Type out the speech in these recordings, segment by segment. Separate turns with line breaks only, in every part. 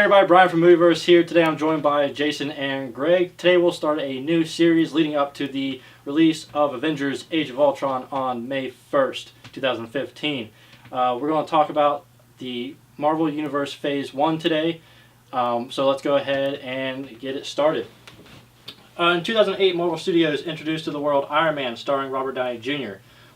everybody, Brian from Movieverse here. Today I'm joined by Jason and Greg. Today we'll start a new series leading up to the release of Avengers Age of Ultron on May 1st, 2015. We're going to talk about the Marvel Universe Phase 1 today, so let's go ahead and get it started. In 2008, Marvel Studios introduced to the world Iron Man starring Robert Downey Jr.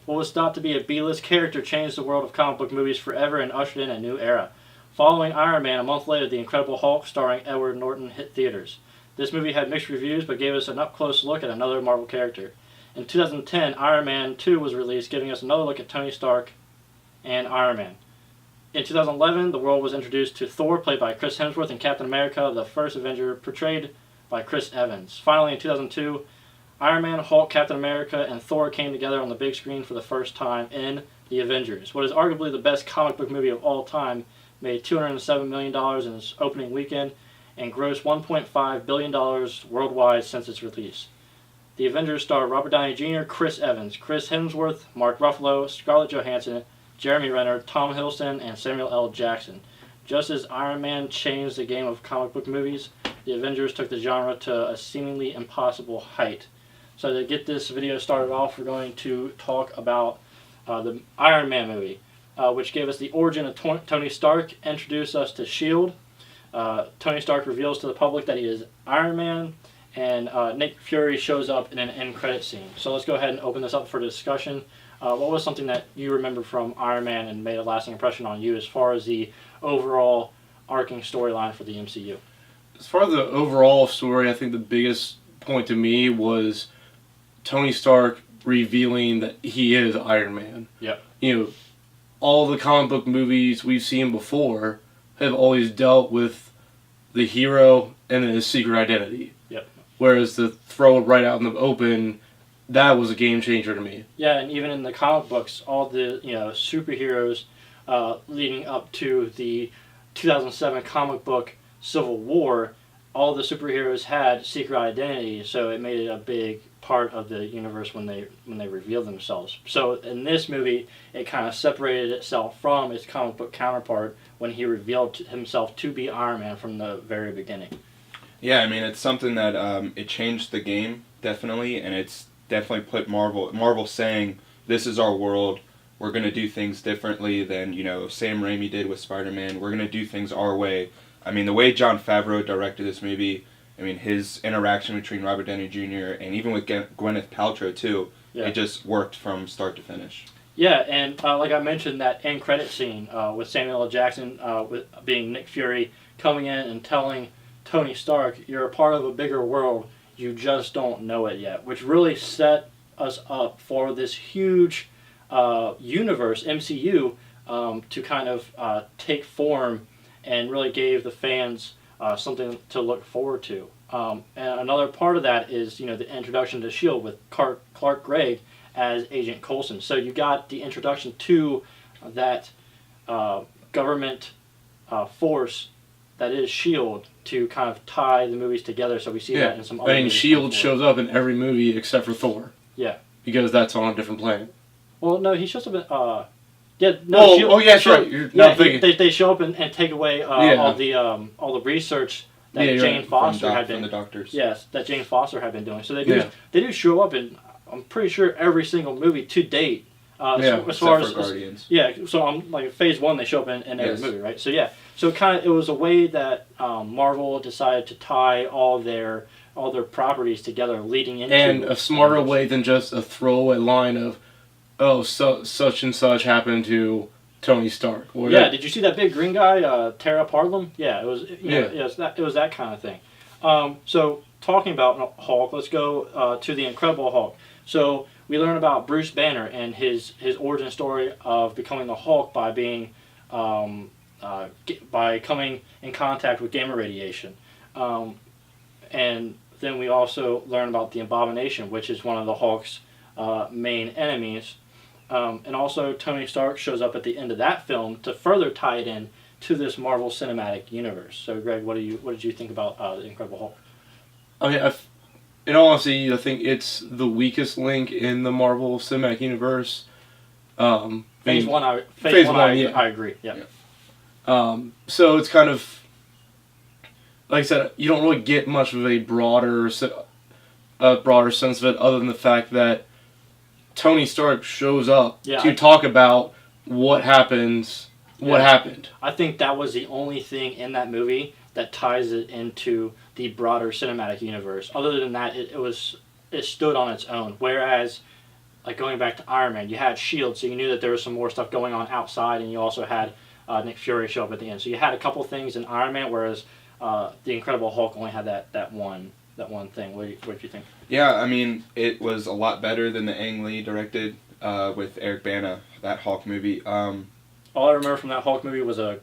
What was thought to be a B-list character changed the world of comic book movies forever and ushered in a new era. Following Iron Man, a month later, The Incredible Hulk starring Edward Norton hit theaters. This movie had mixed reviews but gave us an up-close look at another Marvel character. In 2010, Iron Man 2 was released, giving us another look at Tony Stark and Iron Man. In 2011, the world was introduced to Thor, played by Chris Hemsworth, and Captain America, the first Avenger, portrayed by Chris Evans. Finally, in 2002, Iron Man, Hulk, Captain America, and Thor came together on the big screen for the first time in The Avengers. What is arguably the best comic book movie of all time made $207 million in its opening weekend and grossed $1.5 billion worldwide since its release. The Avengers star Robert Downey Jr., Chris Evans, Chris Hemsworth, Mark Ruffalo, Scarlett Johansson, Jeremy Renner, Tom Hiddleston, and Samuel L. Jackson. Just as Iron Man changed the game of comic book movies, the Avengers took the genre to a seemingly impossible height. So to get this video started off, we're going to talk about the Iron Man movie, which gave us the origin of Tony Stark, introduced us to S.H.I.E.L.D. Tony Stark reveals to the public that he is Iron Man, and Nick Fury shows up in an end credit scene. So let's go ahead and open this up for discussion. What was something that you remember from Iron Man and made a lasting impression on you as far as the overall arcing storyline for the MCU?
As far as the overall story, I think the biggest point to me was Tony Stark revealing that he is Iron Man.
Yep.
You know, all the comic book movies we've seen before have always dealt with the hero and his secret identity.
Yep.
Whereas to throw it right out in the open, that was a game changer to me.
Yeah, and even in the comic books, all the superheroes leading up to the 2007 comic book Civil War, all the superheroes had secret identity, so it made it a big part of the universe when they revealed themselves. So in this movie, it kind of separated itself from its comic book counterpart when he revealed himself to be Iron Man from the very beginning.
Yeah, I mean, it's something that it changed the game, definitely, and it's definitely put Marvel saying, this is our world, we're going to do things differently than, Sam Raimi did with Spider-Man, we're going to do things our way. I mean, the way Jon Favreau directed this movie, I mean, his interaction between Robert Downey Jr. and even with Gwyneth Paltrow, too, It just worked from start to finish.
Yeah, and like I mentioned, that end credit scene with Samuel L. Jackson with being Nick Fury coming in and telling Tony Stark, you're a part of a bigger world, you just don't know it yet, which really set us up for this huge universe, MCU, to kind of take form and really gave the fans something to look forward to. And another part of that is, the introduction to S.H.I.E.L.D. with Clark Gregg as Agent Coulson. So you got the introduction to that government force that is S.H.I.E.L.D. to kind of tie the movies together. So we see that in some other movies.
S.H.I.E.L.D. shows up in every movie except for Thor.
Yeah.
Because that's on a different planet.
Well, no, he shows up in...
That's right. You're not thinking.
They show up and take away all the research that Jane Foster had been
from the doctors.
Yes, that Jane Foster had been doing. So they do show up in, I'm pretty sure, every single movie to date.
As far as Guardians.
So like Phase 1 they show up in every movie, right? So so it was a way that Marvel decided to tie all their properties together, leading into
and a smarter way than just a throwaway line of, such and such happened to Tony Stark.
Did you see that big green guy, Tara Parlam? Yeah, it was. It was that kind of thing. So talking about Hulk, let's go to the Incredible Hulk. So we learn about Bruce Banner and his origin story of becoming the Hulk by being by coming in contact with gamma radiation, and then we also learn about the Abomination, which is one of the Hulk's main enemies. And also Tony Stark shows up at the end of that film to further tie it in to this Marvel Cinematic Universe. So Greg, what did you think about the Incredible Hulk?
I mean, in all honesty, I think it's the weakest link in the Marvel Cinematic Universe.
Phase 1, I agree. Yeah.
So it's kind of like I said, you don't really get much of a broader sense of it, other than the fact that Tony Stark shows up to talk about what happens. What happened?
I think that was the only thing in that movie that ties it into the broader cinematic universe. Other than that, it stood on its own. Whereas, like going back to Iron Man, you had Shield, so you knew that there was some more stuff going on outside, and you also had Nick Fury show up at the end. So you had a couple things in Iron Man, whereas the Incredible Hulk only had that one thing. What did you think?
Yeah, I mean, it was a lot better than the Ang Lee directed with Eric Bana, that Hulk movie.
All I remember from that Hulk movie was a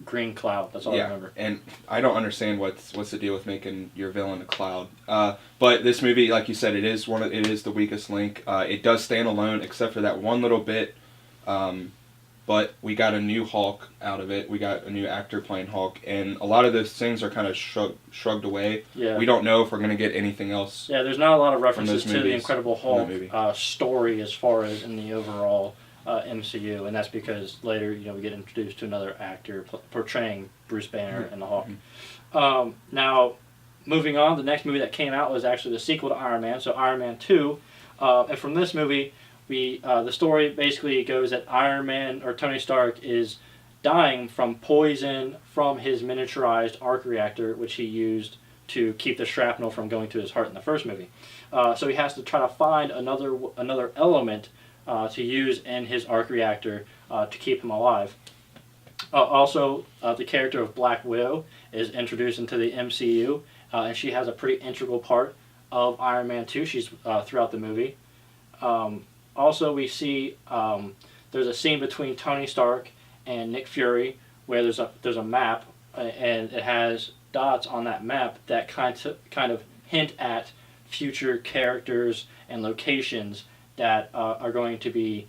green cloud. That's all I remember.
And I don't understand what's the deal with making your villain a cloud. But this movie, like you said, it is the weakest link. It does stand alone, except for that one little bit. But we got a new Hulk out of it. We got a new actor playing Hulk, and a lot of those things are kind of shrugged away.
Yeah.
We don't know if we're going to get anything else.
Yeah, there's not a lot of references to the Incredible Hulk story as far as in the overall MCU, and that's because later we get introduced to another actor portraying Bruce Banner and the Hulk. Now, moving on, the next movie that came out was actually the sequel to Iron Man, so Iron Man 2, and from this movie, the story basically goes that Iron Man, or Tony Stark, is dying from poison from his miniaturized arc reactor, which he used to keep the shrapnel from going to his heart in the first movie. So he has to try to find another element to use in his arc reactor to keep him alive. Also, the character of Black Widow is introduced into the MCU, and she has a pretty integral part of Iron Man 2. She's throughout the movie. Also, we see there's a scene between Tony Stark and Nick Fury where there's a map, and it has dots on that map that kind of hint at future characters and locations that are going to be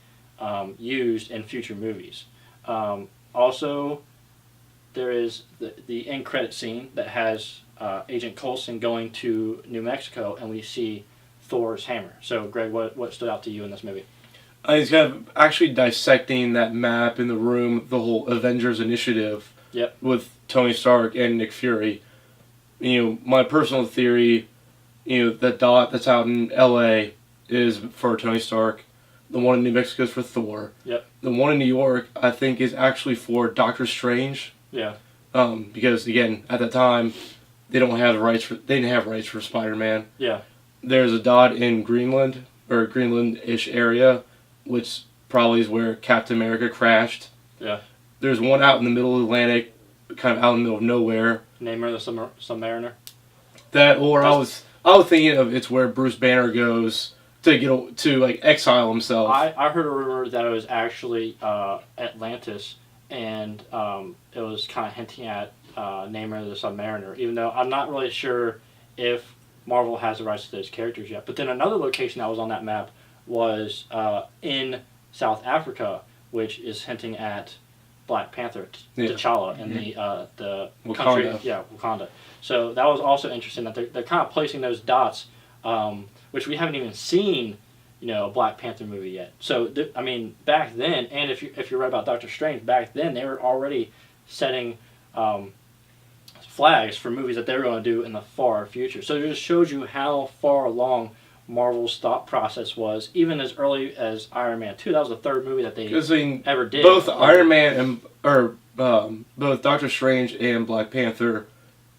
used in future movies. Also, there is the end credit scene that has Agent Coulson going to New Mexico, and we see Thor's hammer. So, Greg, what stood out to you in this movie?
He's kind of actually dissecting that map in the room, the whole Avengers initiative with Tony Stark and Nick Fury. My personal theory, that dot that's out in L.A. is for Tony Stark. The one in New Mexico is for Thor.
Yep.
The one in New York, I think, is actually for Doctor Strange.
Yeah.
Because again, at that time, they didn't have rights for Spider-Man.
Yeah.
There's a dot in Greenland, or Greenland-ish area, which probably is where Captain America crashed.
Yeah.
There's one out in the middle of the Atlantic, kind of out in the middle of nowhere.
Namor the Submariner.
That, or I was thinking of it's where Bruce Banner goes to exile himself.
I heard a rumor that it was actually Atlantis, and it was kind of hinting at Namor the Submariner, even though I'm not really sure if Marvel has the rights to those characters yet. But then another location that was on that map was in South Africa, which is hinting at Black Panther, T'Challa, in the
Wakanda.
country. Yeah, Wakanda. So that was also interesting that they're kind of placing those dots, which we haven't even seen, a Black Panther movie yet. So back then, and if you're right about Doctor Strange, back then they were already setting flags for movies that they were going to do in the far future. So it just shows you how far along Marvel's thought process was, even as early as Iron Man 2. That was the third movie that they ever did.
Both Iron Man and both Doctor Strange and Black Panther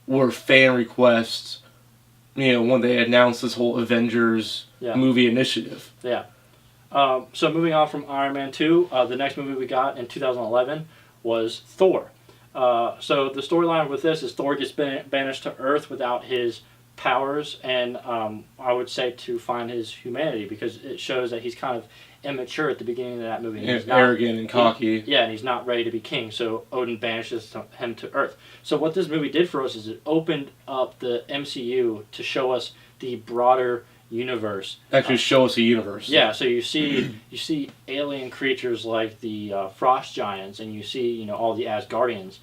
were fan requests. When they announced this whole Avengers movie initiative.
Yeah. So moving on from Iron Man 2, the next movie we got in 2011 was Thor. So the storyline with this is Thor gets banished to Earth without his powers, and I would say to find his humanity, because it shows that he's kind of immature at the beginning of that movie.
And arrogant and cocky.
And he's not ready to be king, so Odin banishes him to Earth. So what this movie did for us is it opened up the MCU to show us the broader universe.
Actually show us a universe.
Yeah, so you see alien creatures like the frost giants, and you see all the Asgardians.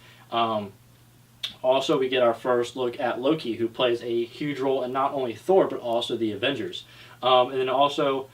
Also, we get our first look at Loki, who plays a huge role in not only Thor, but also the Avengers. And then also,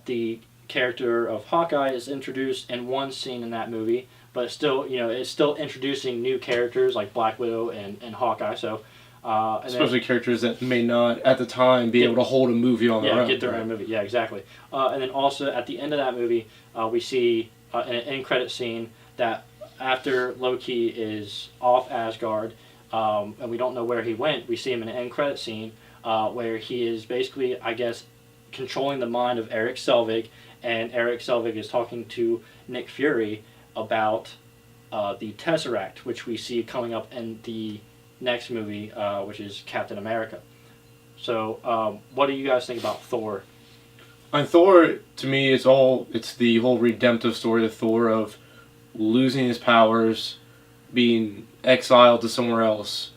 the character of Hawkeye is introduced in one scene in that movie, but still, it's still introducing new characters like Black Widow and Hawkeye. So
Especially characters that may not, at the time, be able to hold a movie on their own.
Get their own movie. Yeah, exactly. And then also, at the end of that movie, we see in an end credit scene that after Loki is off Asgard, and we don't know where he went, we see him in an end credit scene where he is basically, I guess, controlling the mind of Eric Selvig, and Eric Selvig is talking to Nick Fury about the Tesseract, which we see coming up in the next movie, which is Captain America. So, what do you guys think about Thor?
And Thor, to me, it's the whole redemptive story of Thor of losing his powers, being exiled to somewhere else,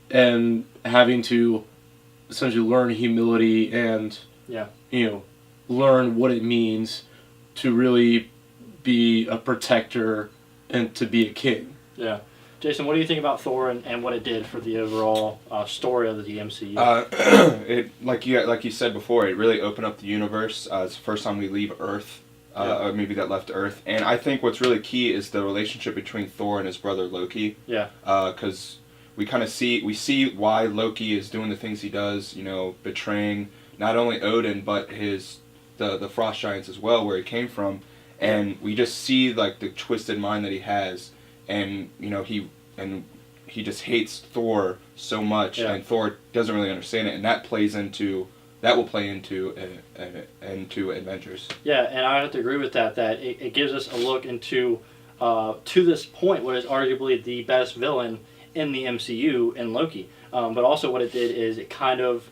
and having to essentially learn humility and learn what it means to really be a protector and to be a king.
Yeah. Jason, what do you think about Thor and what it did for the overall story of the MCU?
It like you said before, it really opened up the universe. It's the first time we leave Earth, or maybe that left Earth. And I think what's really key is the relationship between Thor and his brother Loki.
Yeah.
Because we kind of see why Loki is doing the things he does. Betraying not only Odin but the Frost Giants as well, where he came from, and we just see like the twisted mind that he has. And he just hates Thor so much, and Thor doesn't really understand it, and that will play into Avengers.
Yeah, and I have to agree with that. That it gives us a look into to this point what is arguably the best villain in the MCU in Loki. But also what it did is it's kind of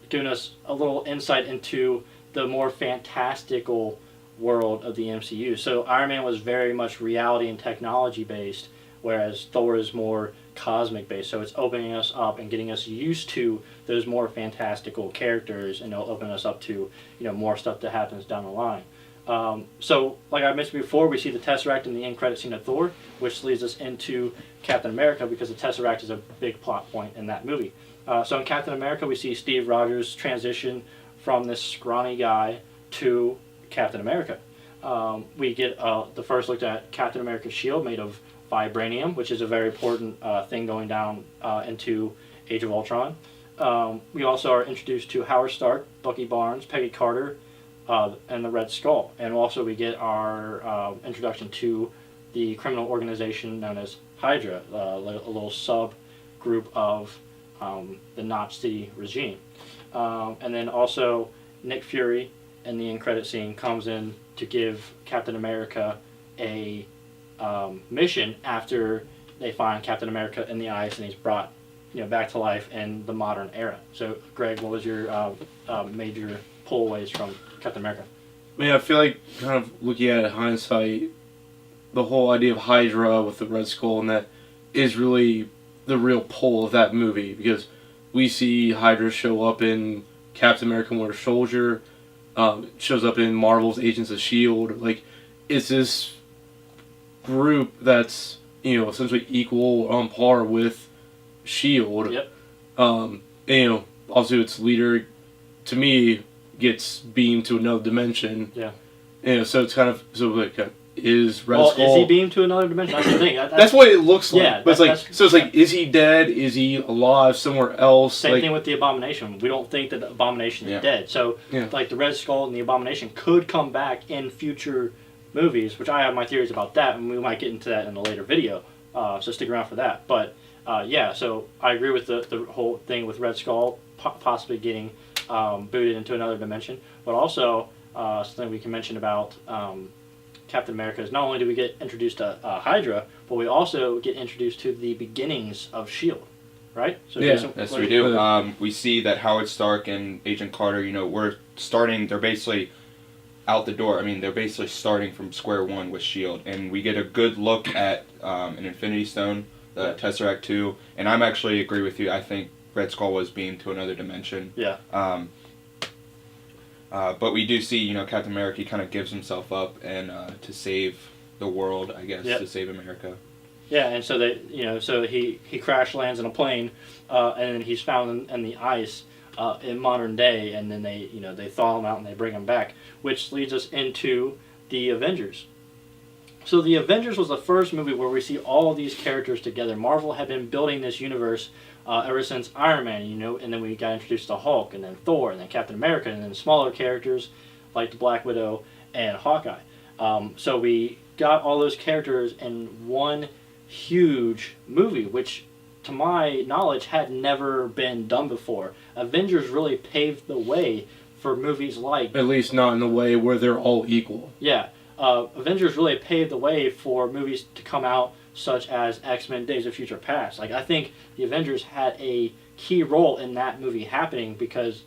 giving us a little insight into the more fantastical world of the MCU. So Iron Man was very much reality and technology based, whereas Thor is more cosmic based. So it's opening us up and getting us used to those more fantastical characters, and it'll open us up to more stuff that happens down the line. So like I mentioned before, we see the Tesseract in the end credit scene of Thor, which leads us into Captain America because the Tesseract is a big plot point in that movie. So in Captain America, we see Steve Rogers transition from this scrawny guy to Captain America. We get the first look at Captain America's shield made of vibranium, which is a very important thing going down into Age of Ultron. We also are introduced to Howard Stark, Bucky Barnes, Peggy Carter, and the Red Skull. And also we get our introduction to the criminal organization known as Hydra, a little sub-group of the Nazi regime. And then also Nick Fury in the end credit scene comes in to give Captain America a mission after they find Captain America in the ice and he's brought back to life in the modern era. So Greg, what was your major pullaways from Captain America?
I feel like kind of looking at it in hindsight, the whole idea of Hydra with the Red Skull and that is really the real pull of that movie, because we see Hydra show up in Captain America Winter Soldier. It shows up in Marvel's Agents of S.H.I.E.L.D. Like, it's this group that's, essentially equal on par with S.H.I.E.L.D.
Yep.
And, also its leader, to me, gets beamed to another dimension.
Yeah.
So it's kind of, is Red Skull...
Is he beamed to another dimension? That's the thing.
That's what it looks like.
Yeah.
But it's like, is he dead? Is he alive somewhere else?
Same thing with the Abomination. We don't think that the Abomination is dead. So, like, the Red Skull and the Abomination could come back in future movies, which I have my theories about that, and we might get into that in a later video. So stick around for that. But, so I agree with the whole thing with Red Skull possibly getting booted into another dimension. But also, something we can mention about... Captain America is not only do we get introduced to Hydra, but we also get introduced to the beginnings of S.H.I.E.L.D., right? So
Jason, yes, we do. We see that Howard Stark and Agent Carter, they're basically out the door. I mean, they're basically starting from square one with S.H.I.E.L.D., and we get a good look at an Infinity Stone, the Tesseract 2, and I'm actually agree with you. I think Red Skull was beamed to another dimension.
Yeah.
But we do see, Captain America, he kind of gives himself up and to save the world, I guess, to save America.
Yeah, and so he crash lands in a plane, and then he's found in the ice in modern day, and then they thaw him out and they bring him back, which leads us into the Avengers. So the Avengers was the first movie where we see all these characters together. Marvel had been building this universe ever since Iron Man, and then we got introduced to Hulk, and then Thor, and then Captain America, and then smaller characters like the Black Widow and Hawkeye. So we got all those characters in one huge movie, which, to my knowledge, had never been done before. Avengers really paved the way for movies like...
At least not in the way where they're all equal.
Yeah. Avengers really paved the way for movies to come out such as X-Men Days of Future Past. Like, I think the Avengers had a key role in that movie happening because,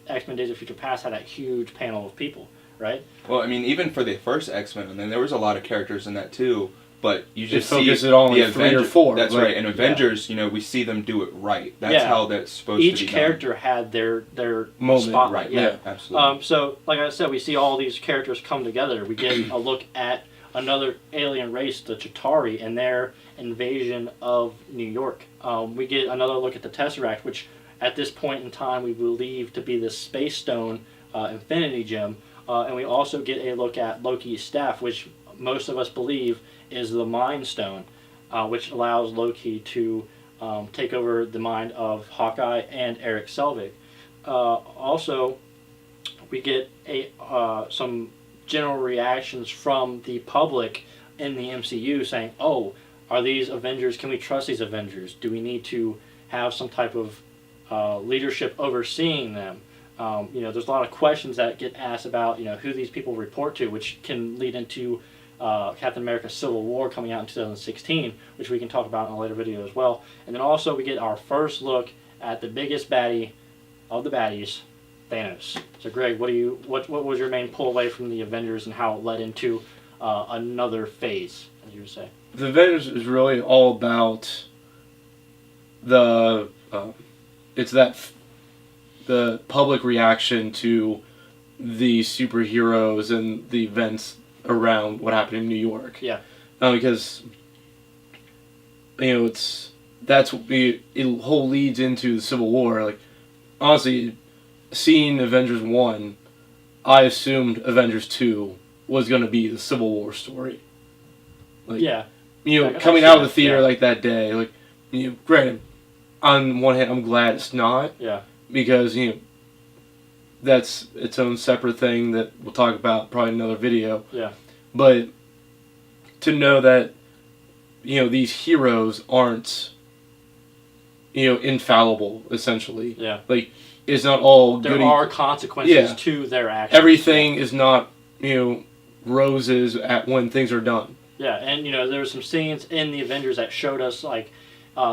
X-Men Days of Future Past had that huge panel of people, right?
Well, I mean, even for the first X-Men, and then there was a lot of characters in that too, but you just see
focus it on
the
like 3 or 4.
That's right. And Avengers, we see them do it right. That's how that's supposed to be done.
Each character had their
moment,
spotlight.
Right. Yeah, absolutely.
So, like I said, we see all these characters come together. We get a look at another alien race, the Chitauri, and their invasion of New York. We get another look at the Tesseract, which at this point in time we believe to be the Space Stone Infinity Gem. And we also get a look at Loki's staff, which most of us believe is the Mind Stone, which allows Loki to take over the mind of Hawkeye and Eric Selvig. Also, we get some general reactions from the public in the MCU saying, oh, are these Avengers, can we trust these Avengers? Do we need to have some type of leadership overseeing them? There's a lot of questions that get asked about, who these people report to, which can lead into Captain America Civil War coming out in 2016, which we can talk about in a later video as well. And then also we get our first look at the biggest baddie of the baddies, Thanos. So Greg, what was your main pull away from the Avengers and how it led into another phase, as you would say?
The Avengers is really all about the public reaction to the superheroes and the events around what happened in New York.
Yeah.
Because it whole leads into the Civil War. Like, honestly, seeing Avengers 1, I assumed Avengers 2 was going to be the Civil War story. Like,
yeah.
Coming out of the theater like that day, like, granted, on one hand, I'm glad it's not.
Yeah.
Because, that's its own separate thing that we'll talk about probably in another video.
Yeah.
But to know that, these heroes aren't, infallible, essentially.
Yeah.
Like, it's not all
there are consequences to their actions.
Everything is not, roses when things are done.
Yeah, and there were some scenes in the Avengers that showed us like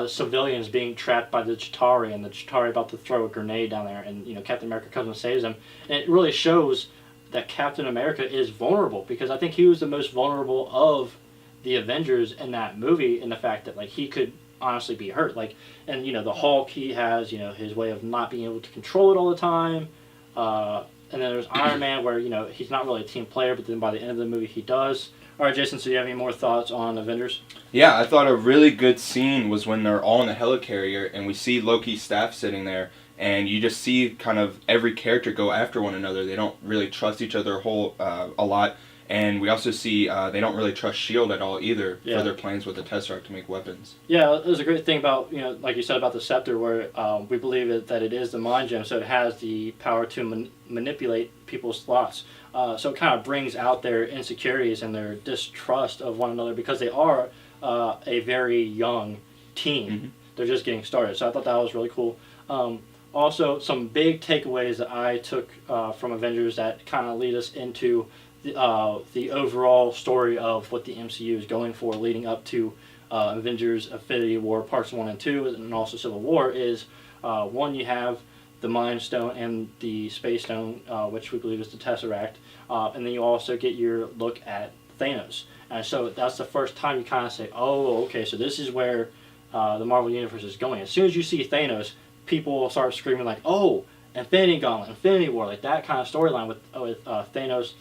civilians being trapped by the Chitauri, and the Chitauri about to throw a grenade down there, and Captain America comes and saves them. And it really shows that Captain America is vulnerable, because I think he was the most vulnerable of the Avengers in that movie, in the fact that he could honestly be hurt. And the Hulk, he has his way of not being able to control it all the time. And then there's Iron Man, where he's not really a team player, but then by the end of the movie he does. All right, Jason, so do you have any more thoughts on Avengers?
Yeah, I thought a really good scene was when they're all in the helicarrier and we see Loki's staff sitting there, and you just see kind of every character go after one another. They don't really trust each other a lot, and we also see they don't really trust S.H.I.E.L.D. at all either for their plans with the Tesseract to make weapons. Yeah,
there's a great thing about, like you said about the Scepter, where we believe that it is the Mind Gem, so it has the power to manipulate people's thoughts. So it kind of brings out their insecurities and their distrust of one another, because they are a very young team. Mm-hmm. They're just getting started. So I thought that was really cool. Also, some big takeaways that I took from Avengers that kind of lead us into the overall story of what the MCU is going for leading up to Avengers Infinity War Parts 1 and 2, and also Civil War, is one, you have the Mind Stone and the Space Stone, which we believe is the Tesseract, and then you also get your look at Thanos. And so that's the first time you kind of say, oh, okay, so this is where the Marvel Universe is going. As soon as you see Thanos, people will start screaming like, oh, Infinity Gauntlet, Infinity War, like that kind of storyline with Thanos,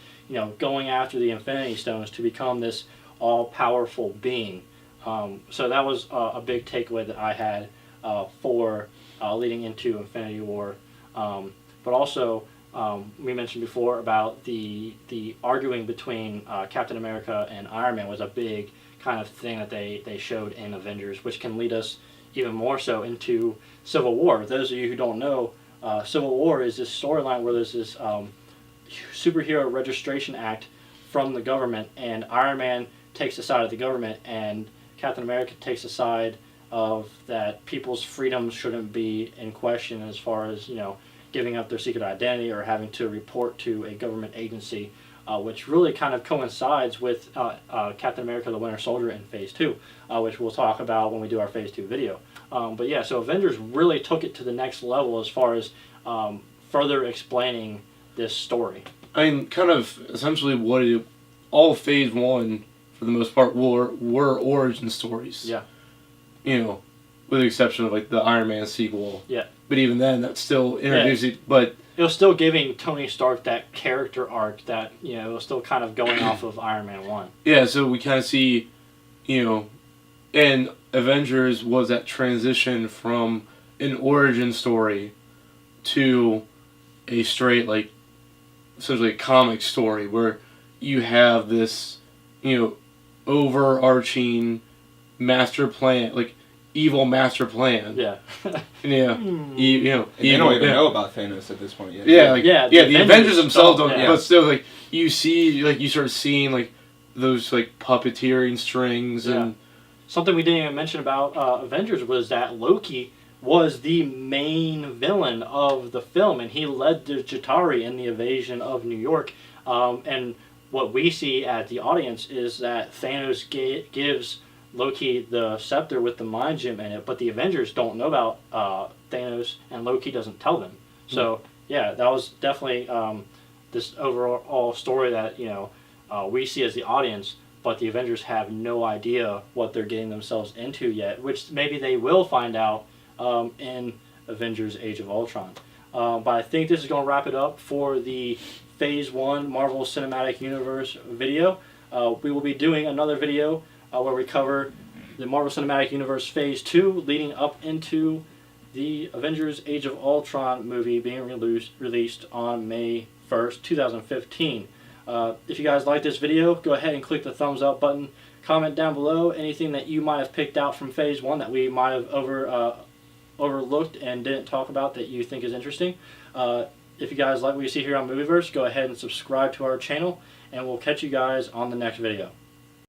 going after the Infinity Stones to become this all-powerful being. So that was a big takeaway that I had for leading into Infinity War. But also, we mentioned before about the arguing between Captain America and Iron Man was a big kind of thing that they showed in Avengers, which can lead us even more so into Civil War. Those of you who don't know, Civil War is this storyline where there's this superhero registration act from the government, and Iron Man takes the side of the government, and Captain America takes the side of that people's freedoms shouldn't be in question as far as, you know, giving up their secret identity or having to report to a government agency, which really kind of coincides with Captain America the Winter Soldier in Phase 2, which we'll talk about when we do our Phase 2 video. But yeah, so Avengers really took it to the next level as far as further explaining this story.
I mean, kind of essentially all Phase 1, for the most part, were origin stories.
Yeah.
You know, with the exception of like the Iron Man sequel.
Yeah.
But even then, that's still introducing. But
it was still giving Tony Stark that character arc that, you know, it was still kind of going off of Iron Man 1.
Yeah, so we kind of see, you know, and Avengers was that transition from an origin story to a straight, like, essentially a comic story where you have this, you know, overarching master plan, like evil master plan.
Yeah.
Yeah. You know,
and they don't even know about Thanos at this point yet.
Yeah, like, the Avengers themselves don't.
Yeah.
But still, like you start seeing like those like puppeteering strings and
something we didn't even mention about Avengers was that Loki was the main villain of the film, and he led the Chitauri in the invasion of New York. And what we see at the audience is that Thanos gives Loki the scepter with the mind gem in it, but the Avengers don't know about Thanos, and Loki doesn't tell them. So yeah, that was definitely this overall story that, you know, we see as the audience, but the Avengers have no idea what they're getting themselves into yet, which maybe they will find out in Avengers Age of Ultron. But I think this is going to wrap it up for the Phase 1 Marvel Cinematic Universe video. We will be doing another video where we cover the Marvel Cinematic Universe Phase 2 leading up into the Avengers Age of Ultron movie being released on May 1st, 2015. If you guys like this video, go ahead and click the thumbs up button. Comment down below anything that you might have picked out from Phase 1 that we might have overlooked and didn't talk about that you think is interesting. If you guys like what you see here on Movieverse, go ahead and subscribe to our channel, and we'll catch you guys on the next video.